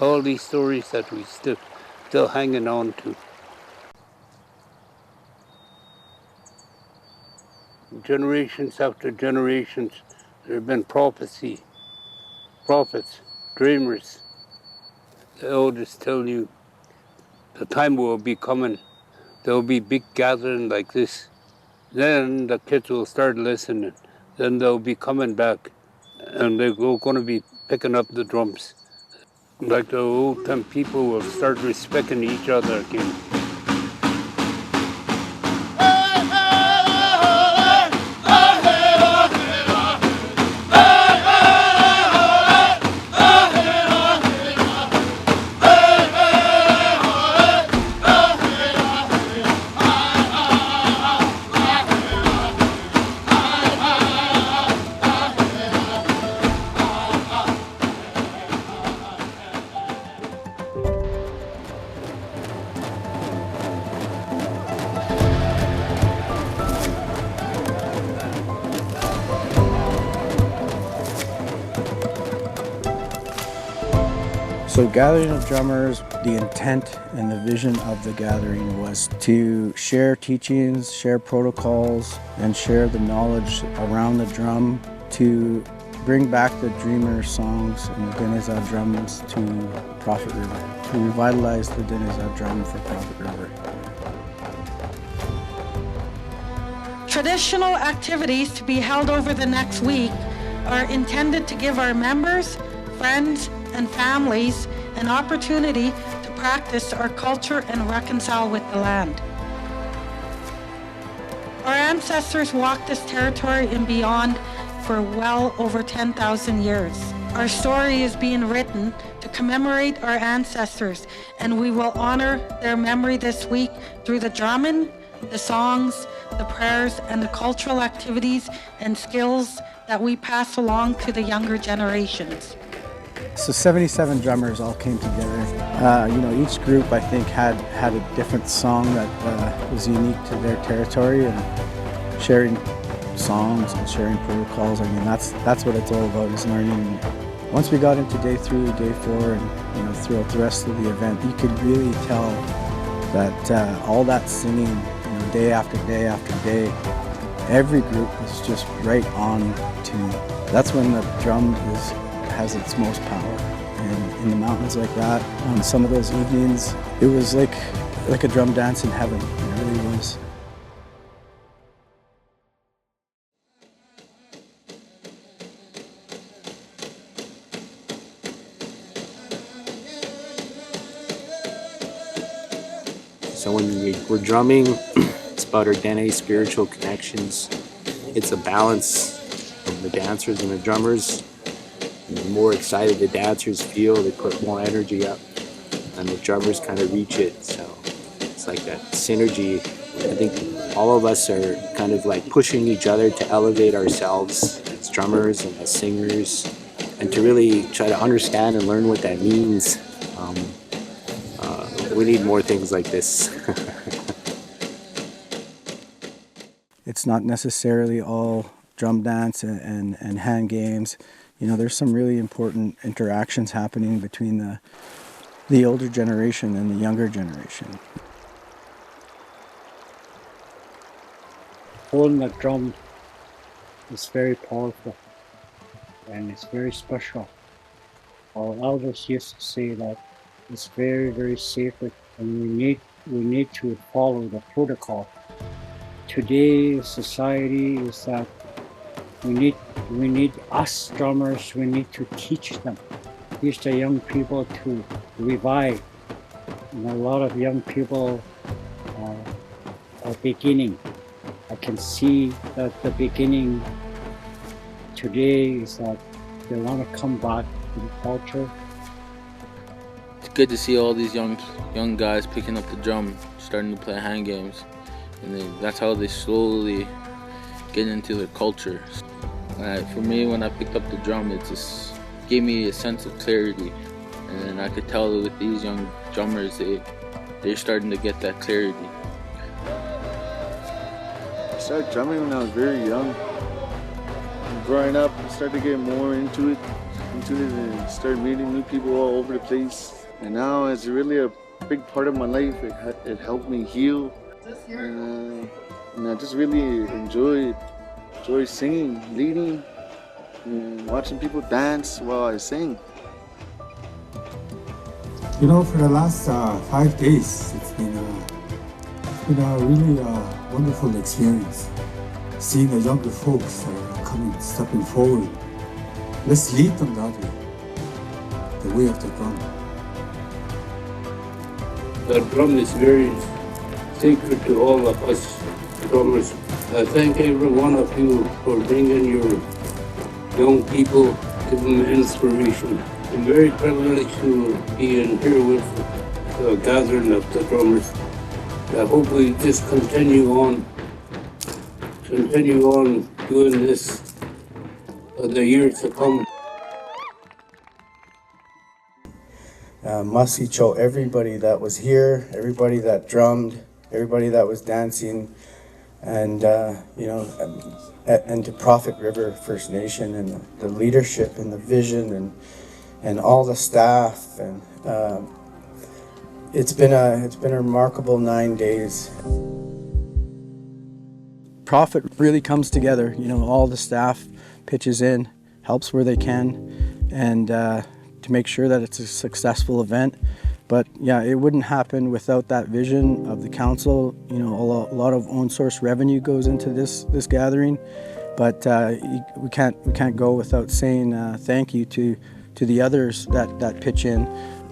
all these stories that we still hanging on to. Generations after generations, there have been prophets, dreamers. They all just tell you the time will be coming. There'll be big gathering like this. Then the kids will start listening. Then they'll be coming back, and they're going to be picking up the drums. Like the old time people will start respecting each other again. So Gathering of Drummers, the intent and the vision of the gathering was to share teachings, share protocols, and share the knowledge around the drum to bring back the Dreamer songs and the Denizah drums to Prophet River, to revitalize the Denizah drum for Prophet River. Traditional activities to be held over the next week are intended to give our members, friends, and families an opportunity to practice our culture and reconcile with the land. Our ancestors walked this territory and beyond for well over 10,000 years. Our story is being written to commemorate our ancestors, and we will honor their memory this week through the drumming, the songs, the prayers, and the cultural activities and skills that we pass along to the younger generations. So 77 drummers all came together. Each group I think had a different song that was unique to their territory, and sharing songs and sharing protocols. I mean, that's what it's all about, is learning. Once we got into day 3, day 4, and throughout the rest of the event, you could really tell that all that singing, day after day after day, every group was just right on tune. That's when the drum has its most power. And in the mountains like that, on some of those evenings, it was like a drum dance in heaven. It really was. So when we're drumming, it's about our Dene spiritual connections. It's a balance of the dancers and the drummers. And the more excited the dancers feel, they put more energy up, and the drummers kind of reach it. So it's like that synergy. I think all of us are kind of like pushing each other to elevate ourselves as drummers and as singers, and to really try to understand and learn what that means. We need more things like this. It's not necessarily all drum dance and hand games. There's some really important interactions happening between the older generation and the younger generation. Holding a drum is very powerful, and it's very special. Our elders used to say that it's very, very sacred, and we need to follow the protocol. Today's society is that we need us drummers, we need to teach them, teach the young people to revive. And a lot of young people are beginning. I can see that the beginning today is that they want to come back to the culture. It's good to see all these young guys picking up the drum, starting to play hand games, and that's how they slowly get into their culture. For me, when I picked up the drum, it just gave me a sense of clarity, and I could tell with these young drummers, they're starting to get that clarity. I started drumming when I was very young. Growing up, I started to get more into it. into it and started meeting new people all over the place. And now it's really a big part of my life. It helped me heal, and I just really enjoy singing, leading, and watching people dance while I sing. You know, for the last 5 days, it's been a really wonderful experience. Seeing the younger folks stepping forward. Let's lead them that way, the way of the drum. The drum is very sacred to all of us drummers. I thank every one of you for bringing your young people, give them inspiration. I'm very privileged to be in here with the gathering of the drummers. I hope we just continue on doing this for the years to come. Masicho, everybody that was here, everybody that drummed, everybody that was dancing, and and to Prophet River First Nation and the leadership and the vision and all the staff, and it's been a remarkable 9 days. Prophet really comes together. You know, all the staff pitches in, helps where they can, and to make sure that it's a successful event. But yeah, it wouldn't happen without that vision of the council. You know, a lot of own source revenue goes into this gathering, but we can't go without saying thank you to the others that pitch in.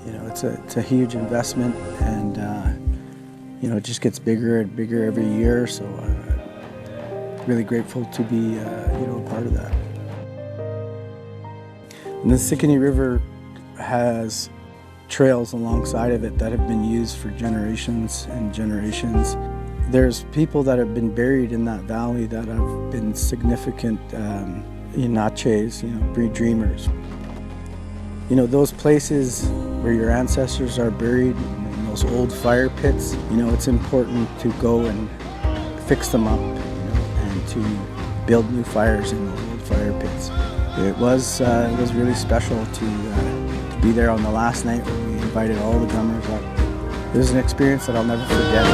You know, it's a huge investment, and you know, it just gets bigger and bigger every year. So really grateful to be a part of that. And the Sikanee River has trails alongside of it that have been used for generations and generations. There's people that have been buried in that valley that have been significant Inaches, dreamers. You know, those places where your ancestors are buried in those old fire pits, it's important to go and fix them up, and to build new fires in those old fire pits. It was really special to be there on the last night when we invited all the drummers up. It was an experience that I'll never forget.